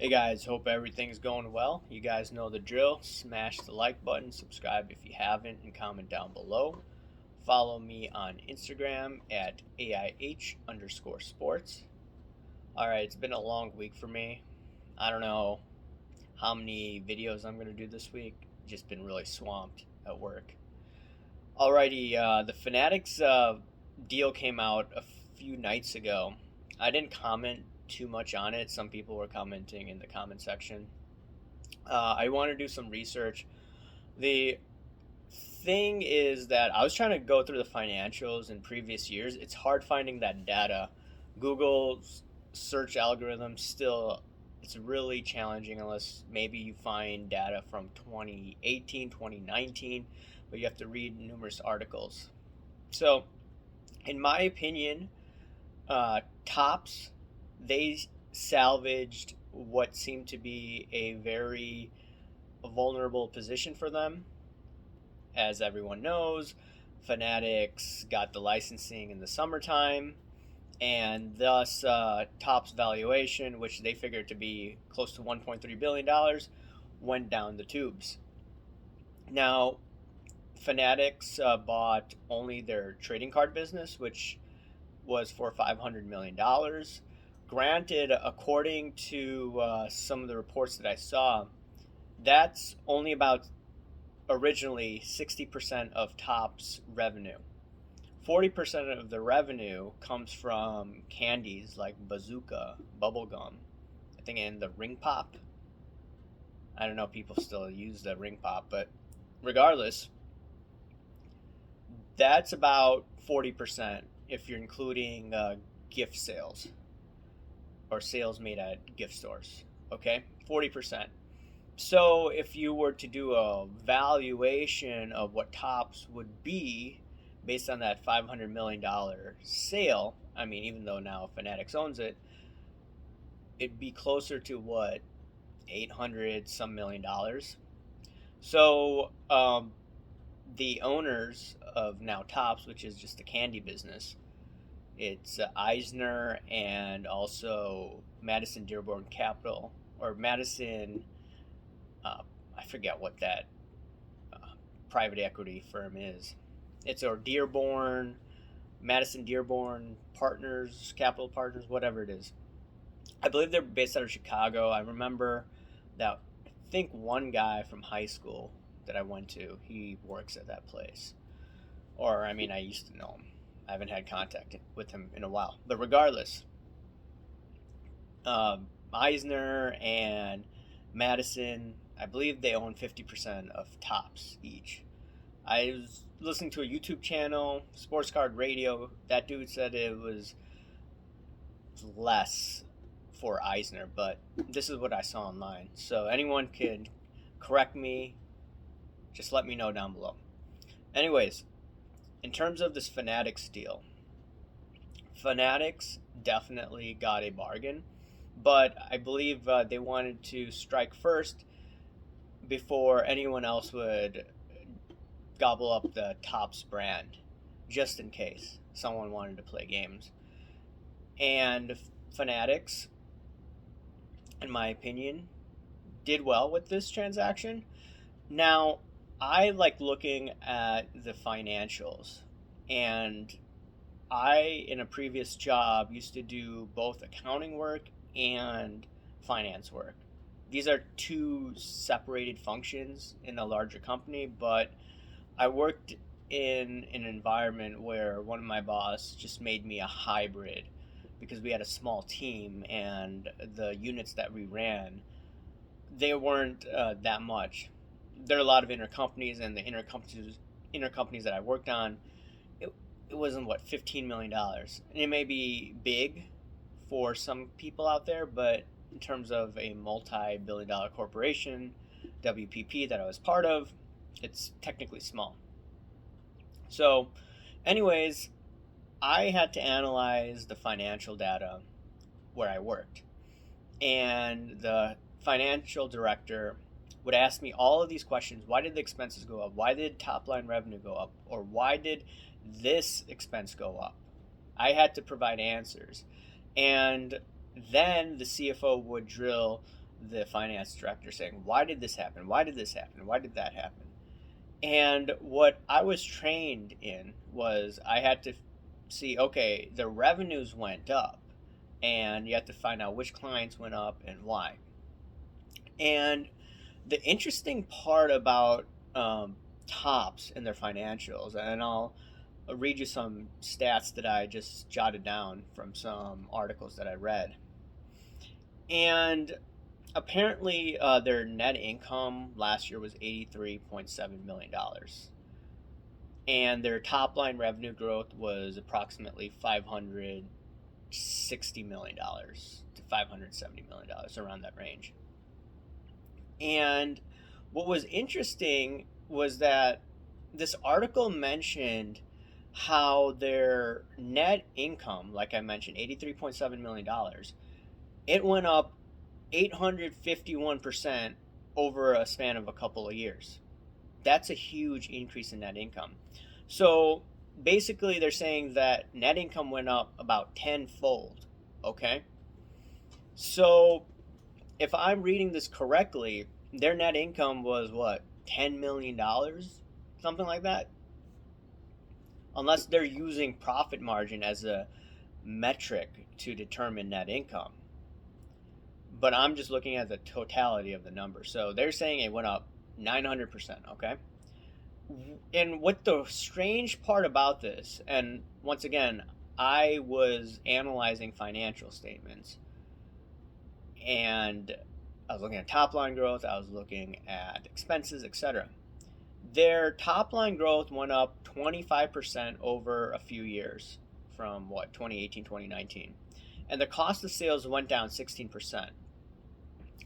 Hey guys, hope everything's going well. You guys know the drill. Smash the like button, subscribe if you haven't, and comment down below. Follow me on Instagram at AIH underscore sports. Alright, it's been a long week for me. I don't know how many videos I'm going to do this week. Just been really swamped at work. Alrighty, the Fanatics deal came out a few nights ago. I didn't comment too much on it. Some people were commenting in the comment section. I want to do some research. The thing is that I was trying to go through the financials in previous years. It's hard finding that data. Google's search algorithm still it's really challenging unless maybe you find data from 2018, 2019, but you have to read numerous articles. So, in my opinion, Tops they salvaged what seemed to be a very vulnerable position for them. As everyone knows, Fanatics got the licensing in the summertime, and thus Topps valuation, which they figured to be close to $1.3 billion, went down the tubes. Now, Fanatics bought only their trading card business, which was for $500 million. Granted, according to some of the reports that I saw, that's only about originally 60% of Topps revenue. 40% of the revenue comes from candies like Bazooka, Bubblegum, I think, and the Ring Pop. I don't know if people still use the Ring Pop, but regardless, that's about 40% if you're including gift sales or sales made at gift stores. Okay, 40%. So if you were to do a valuation of what Topps would be based on that $500 million sale, I mean, even though now Fanatics owns it, it'd be closer to what, 800 some $1 million. So the owners of now Topps, which is just a candy business, it's Eisner and also Madison Dearborn Capital, or Madison, uh, I forget what that uh, private equity firm is. It's or Dearborn, Madison Dearborn Partners, Capital Partners, whatever it is. I believe they're based out of Chicago. I remember that I think one guy from high school that I went to, he works at that place. Or, I mean, I used to know him. I haven't had contact with him in a while. But regardless, Eisner and Madison, I believe they own 50% of Topps each. I was listening to a YouTube channel, Sports Card Radio. That dude said it was less for Eisner, but this is what I saw online. So anyone can correct me, just let me know down below. Anyways, in terms of this Fanatics deal, Fanatics definitely got a bargain, but I believe they wanted to strike first before anyone else would gobble up the Topps brand, just in case someone wanted to play games. And Fanatics, in my opinion, did well with this transaction. Now, I like looking at the financials, and I, in a previous job, used to do both accounting work and finance work. These are two separated functions in a larger company, but I worked in an environment where one of my boss just made me a hybrid because we had a small team and the units that we ran, they weren't that much. There are a lot of intercompanies, and the intercompanies that I worked on, it, it wasn't what, $15 million, and it may be big for some people out there, but in terms of a multi-billion-dollar corporation, WPP that I was part of, it's technically small. So, anyways, I had to analyze the financial data where I worked, and the financial director would ask me all of these questions. Why did the expenses go up? Why did top line revenue go up? Or why did this expense go up? I had to provide answers. And then the CFO would drill the finance director saying, why did this happen? Why did this happen? Why did that happen? And what I was trained in was I had to see, okay, the revenues went up, and you have to find out which clients went up and why. And the interesting part about Topps and their financials, and I'll read you some stats that I just jotted down from some articles that I read. And apparently, their net income last year was $83.7 million. And their top line revenue growth was approximately $560 million to $570 million, around that range. And what was interesting was that this article mentioned how their net income, like I mentioned, $83.7 million, it went up 851% over a span of a couple of years. That's a huge increase in net income. So basically, they're saying that net income went up about tenfold. Okay? So if I'm reading this correctly, their net income was what, $10 million? Something like that? Unless they're using profit margin as a metric to determine net income. But I'm just looking at the totality of the number. So they're saying it went up 900%, okay? And what the strange part about this, and once again, I was analyzing financial statements, and I was looking at top line growth, I was looking at expenses, etc. Their top line growth went up 25% over a few years from 2018, 2019. And the cost of sales went down 16%.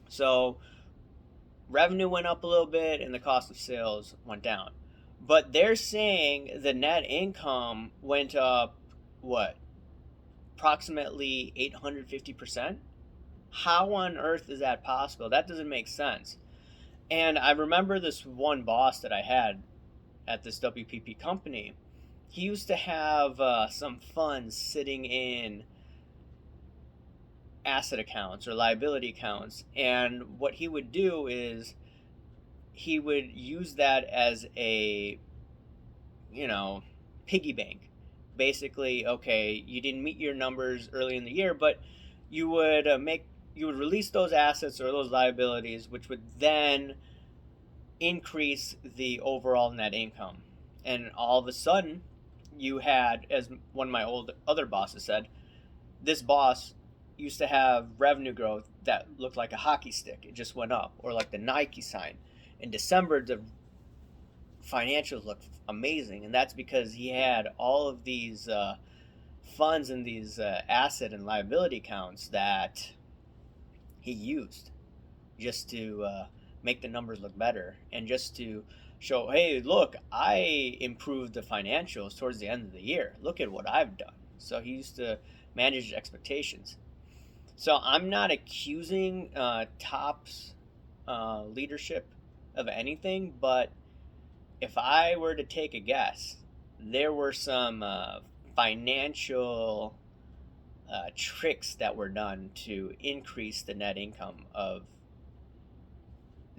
So revenue went up a little bit and the cost of sales went down. But they're saying the net income went up, what, approximately 850%? How on earth is that possible? That doesn't make sense. And I remember this one boss that I had at this WPP company. He used to have some funds sitting in asset accounts or liability accounts. And what he would do is he would use that as a, piggy bank. Basically, okay, you didn't meet your numbers early in the year, but you would release those assets or those liabilities, which would then increase the overall net income. And all of a sudden, you had, as one of my other bosses said, this boss used to have revenue growth that looked like a hockey stick. It just went up, or like the Nike sign. In December, the financials looked amazing, and that's because he had all of these funds in these asset and liability accounts that he used just to make the numbers look better, and just to show, hey, look, I improved the financials towards the end of the year. Look at what I've done. So he used to manage expectations. So I'm not accusing Topps leadership of anything, but if I were to take a guess, there were some financial tricks that were done to increase the net income of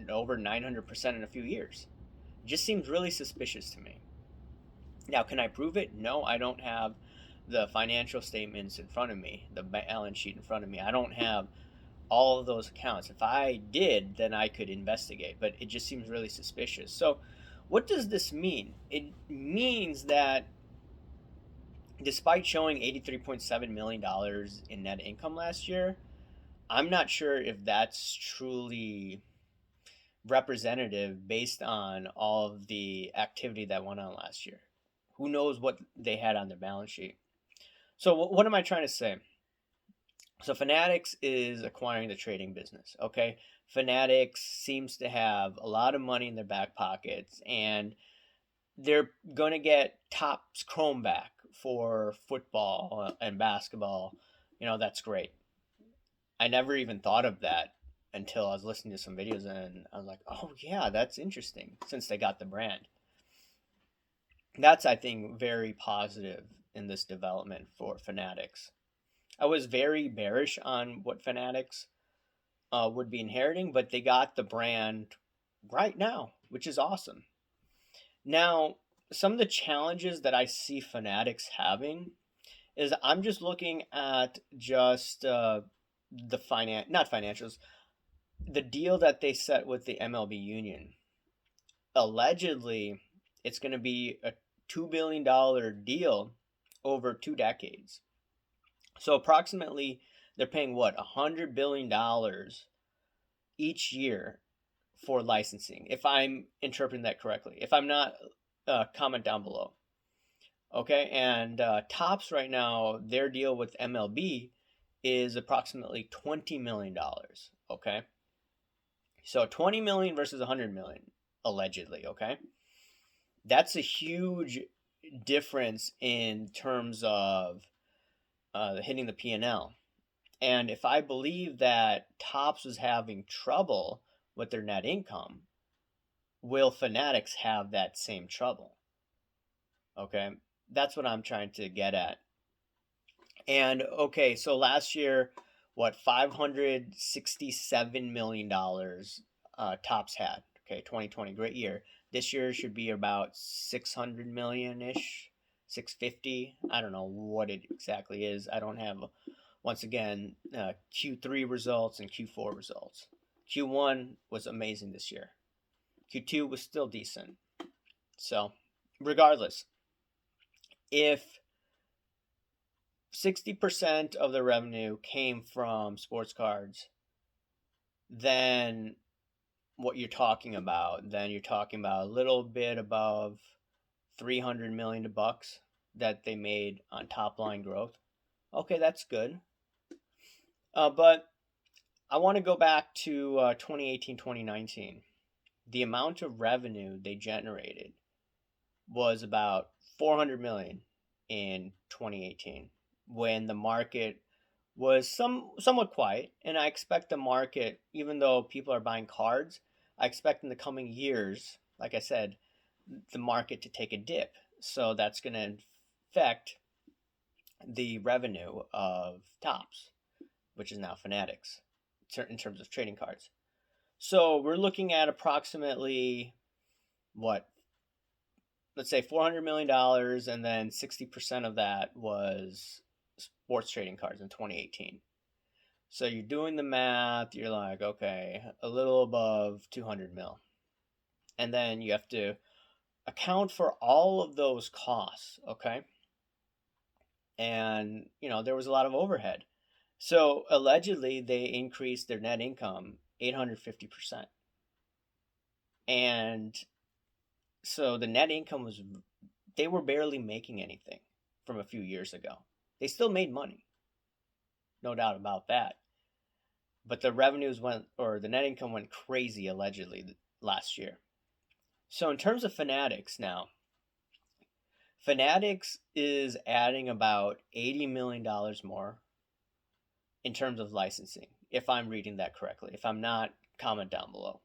over 900% in a few years. It just seems really suspicious to me. Now, can I prove it? No, I don't have the financial statements in front of me, the balance sheet in front of me. I don't have all of those accounts. If I did, then I could investigate, but it just seems really suspicious. So what does this mean? It means that despite showing $83.7 million in net income last year, I'm not sure if that's truly representative based on all of the activity that went on last year. Who knows what they had on their balance sheet? So what am I trying to say? So Fanatics is acquiring the trading business, okay? Fanatics seems to have a lot of money in their back pockets, and they're going to get Topps Chrome back for football and basketball. That's great. I never even thought of that until I was listening to some videos, and I was like, oh yeah, that's interesting, since they got the brand. That's, I think, very positive in this development for Fanatics. I was very bearish on what Fanatics would be inheriting, but they got the brand right now, which is awesome. Now, some of the challenges that I see Fanatics having is I'm just looking at just the not financials, the deal that they set with the MLB union. Allegedly, it's going to be a $2 billion deal over 2 decades. So approximately, they're paying what, $100 billion each year for licensing, if I'm interpreting that correctly. If I'm not, comment down below. Okay, and Topps right now, their deal with MLB is approximately $20 million. Okay, so 20 million versus 100 million, allegedly. Okay, that's a huge difference in terms of hitting the P&L. And if I believe that Topps was having trouble with their net income, will Fanatics have that same trouble? Okay, that's what I'm trying to get at. And okay, so last year, what, $567 million Topps had. Okay, 2020, great year. This year should be about 600 million ish, 650. I don't know what it exactly is. I don't have, once again, Q3 results and Q4 results. Q1 was amazing this year. Q2 was still decent. So, regardless, if 60% of the revenue came from sports cards, then what you're talking about, then you're talking about a little bit above 300 million bucks that they made on top line growth. Okay, that's good. But I want to go back to 2018, 2019. The amount of revenue they generated was about 400 million in 2018, when the market was somewhat quiet. And I expect the market, even though people are buying cards, I expect in the coming years, like I said, the market to take a dip. So that's going to affect the revenue of Topps, which is now Fanatics, in terms of trading cards. So we're looking at approximately, what, let's say $400 million, and then 60% of that was sports trading cards in 2018. So you're doing the math, you're like, okay, a little above 200 mil. And then you have to account for all of those costs, okay? And, there was a lot of overhead. So allegedly, they increased their net income 850%. And so the net income was, they were barely making anything from a few years ago. They still made money, no doubt about that. But the revenues went, or the net income went crazy allegedly last year. So in terms of Fanatics now, Fanatics is adding about $80 million more in terms of licensing, if I'm reading that correctly. If I'm not, comment down below.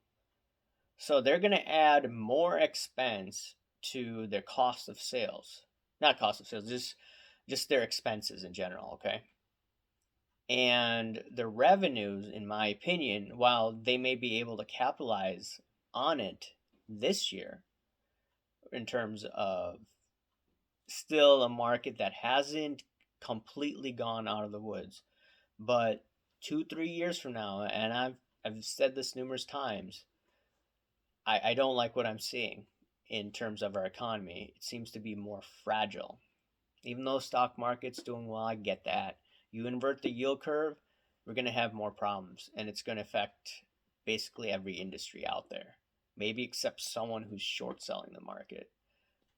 So they're going to add more expense to their cost of sales. Not cost of sales, just their expenses in general, okay? And the revenues, in my opinion, while they may be able to capitalize on it this year, in terms of still a market that hasn't completely gone out of the woods, but 2-3 years from now, and I've said this numerous times, I don't like what I'm seeing in terms of our economy. It seems to be more fragile. Even though stock market's doing well, I get that. You invert the yield curve, we're going to have more problems, and it's going to affect basically every industry out there. Maybe except someone who's short selling the market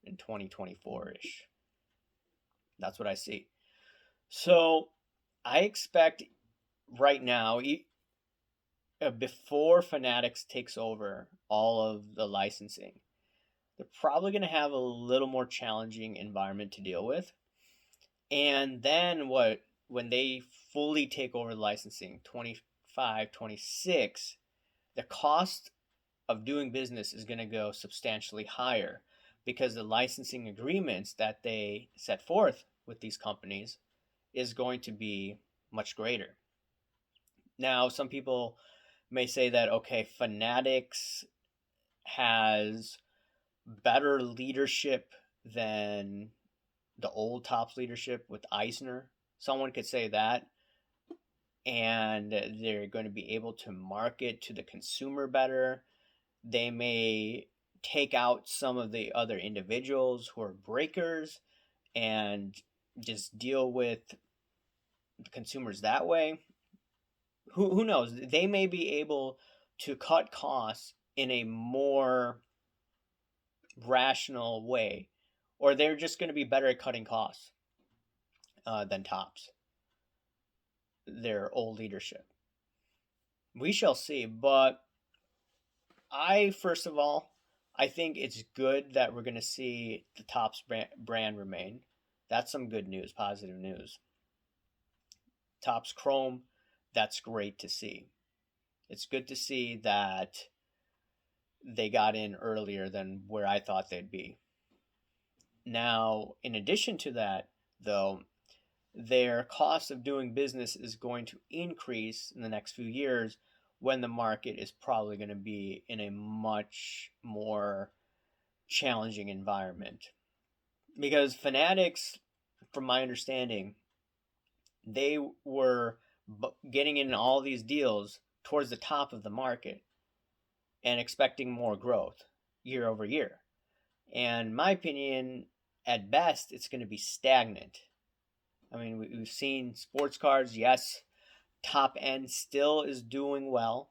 in 2024-ish. That's what I see. So I expect right now, before Fanatics takes over all of the licensing, they're probably going to have a little more challenging environment to deal with. And then when they fully take over the licensing, 25, 26, the cost of doing business is going to go substantially higher, because the licensing agreements that they set forth with these companies is going to be much greater. Now, some people may say that, okay, Fanatics has better leadership than the old Topps leadership with Eisner. Someone could say that. And they're going to be able to market to the consumer better. They may take out some of the other individuals who are breakers and just deal with the consumers that way. Who knows? They may be able to cut costs in a more rational way, or they're just going to be better at cutting costs than Topps, their old leadership. We shall see. But first of all, I think it's good that we're going to see the Topps brand remain. That's some good news, positive news. Topps Chrome, that's great to see. It's good to see that they got in earlier than where I thought they'd be. Now, in addition to that, though, their cost of doing business is going to increase in the next few years when the market is probably going to be in a much more challenging environment. Because Fanatics, from my understanding, they were getting in all these deals towards the top of the market and expecting more growth year over year. And in my opinion, at best, it's going to be stagnant. I mean, we've seen sports cards, yes, top end still is doing well.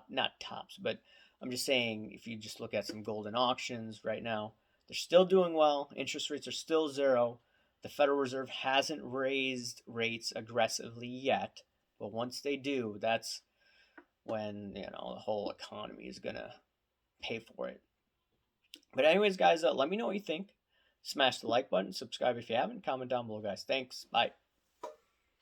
Not Topps, but I'm just saying if you just look at some golden auctions right now, they're still doing well. Interest rates are still zero. The Federal Reserve hasn't raised rates aggressively yet, but once they do, that's when the whole economy is gonna pay for it. But anyways, guys, let me know what you think. Smash the like button, subscribe if you haven't, comment down below, guys. Thanks. Bye.